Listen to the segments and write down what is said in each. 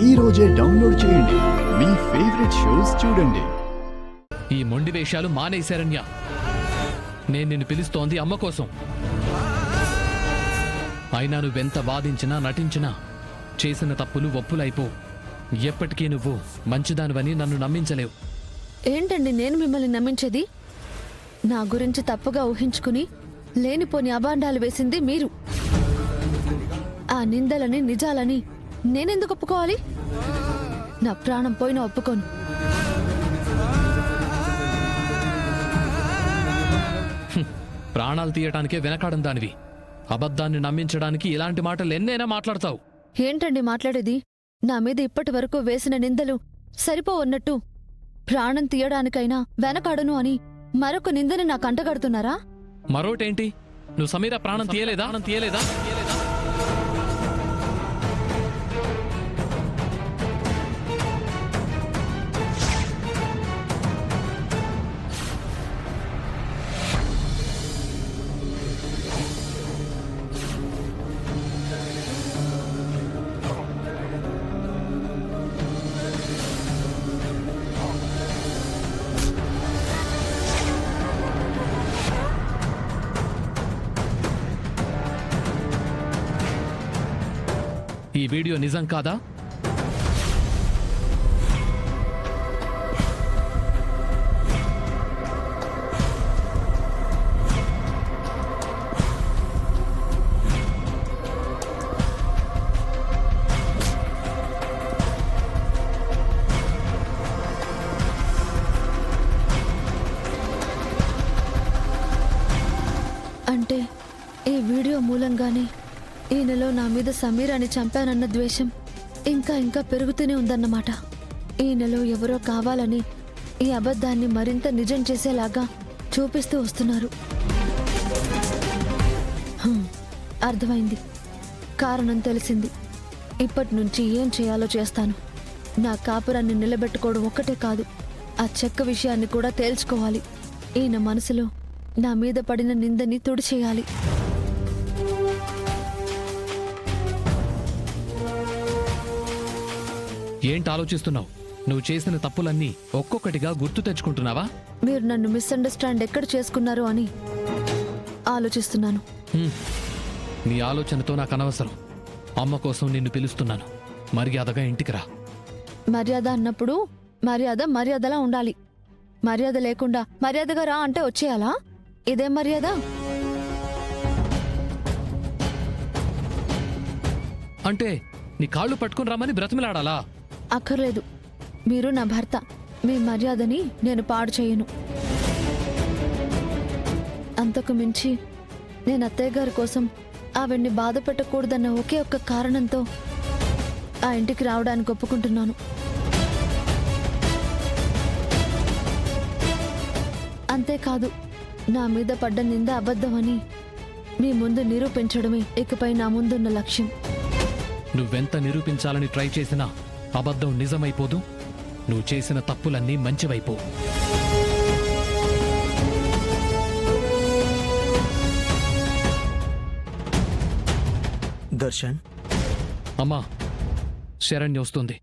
ఈ రోజే డౌన్లోడ్ చేయండి. మీ ఫేవరెట్ షోస్ చూడండి. ఈ మొండి వేషాలు మానేశారన్య. నేను నిన్ను పిలుస్తోంది అమ్మ కోసం. అయినా నువ్వెంత వాదించినా నటించినా చేసిన తప్పులు ఒప్పులైపో. ఎప్పటికీ నువ్వు మంచిదానివని నన్ను నమ్మించలేవు. ఏంటండి నేను మిమ్మల్ని నమ్మించేది? నా గురించి తప్పుగా ఊహించుకుని లేనిపోని అబాండాలు వేసింది మీరు. ఆ నిందలని నిజాలని నేనెందుకు ఒప్పుకోవాలి? నా ప్రాణం పోయినా ఒప్పుకోను. ప్రాణాలు తీయటానికే వెనకాడం దానివి. అబద్ధాన్ని నమ్మించడానికి ఇలాంటి మాటలు ఎన్నైనా మాట్లాడతావు. ఏంటండి మాట్లాడేది? నా మీద ఇప్పటి వరకు వేసిన నిందలు సరిపోవన్నట్టు ప్రాణం తీయడానికైనా వెనకాడను అని మరొక నిందని నాకు అంటగడుతున్నారా? మరోటేంటి? నువ్వు సమీర ప్రాణం తీయలేదా? ఈ వీడియో నిజం కాదా? అంటే ఈ వీడియో మూలంగానే ఈయనలో నా మీద సమీరాని చంపానన్న ద్వేషం ఇంకా ఇంకా పెరుగుతూనే ఉందన్నమాట. ఈయనలో ఎవరో కావాలని ఈ అబద్ధాన్ని మరింత నిజం చేసేలాగా చూపిస్తూ వస్తున్నారు. అర్థమైంది. కారణం తెలిసింది. ఇప్పటి నుంచి ఏం చేయాలో చేస్తాను. నా కాపురాన్ని నిలబెట్టుకోవడం ఒక్కటే కాదు, ఆ చెక్క విషయాన్ని కూడా తేల్చుకోవాలి. ఈయన మనసులో నా మీద పడిన నిందని తుడిచేయాలి. ఏంటి ఆలోచిస్తున్నావు? నువ్వు చేసిన తప్పులన్నీ ఒక్కొక్కటిగా గుర్తు తెచ్చుకుంటున్నావా? మీరు నన్ను మిస్అండర్స్టాండ్ ఎక్కడ చేసుకున్నారు అని ఆలోచిస్తున్నాను. నీ ఆలోచనతో నాకు అనవసరం. అమ్మ కోసం నిన్ను పిలుస్తున్నాను. మర్యాదగా ఇంటికి రా. మర్యాద అన్నప్పుడు మర్యాదలా ఉండాలి. మర్యాద లేకుండా మర్యాదగా రా అంటే వచ్చేయాలా? ఇదేం మర్యాద? అంటే నీ కాళ్ళు పట్టుకుని రమ్మని బ్రతిమలాడాలా? అక్కర్లేదు. మీరు నా భర్త. మీ మర్యాదని నేను పాడు చేయను. అంతకు మించి నేను అత్తయ్య గారి కోసం ఆవిడ్ని బాధ పెట్టకూడదన్న ఒకే ఒక్క కారణంతో ఆ ఇంటికి రావడానికి ఒప్పుకుంటున్నాను. అంతేకాదు, నా మీద పడ్డ నింద అబద్ధమని మీ ముందు నిరూపించడమే ఇకపై నా ముందున్న లక్ష్యం. నువ్వెంత నిరూపించాలని ట్రై చేసినా అబద్ధం నిజమైపోదు. నువ్వు చేసిన తప్పులన్నీ మంచివైపో. దర్శన్, అమ్మా, శరణ్య వస్తుంది.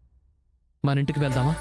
మన ఇంటికి వెళ్దామా?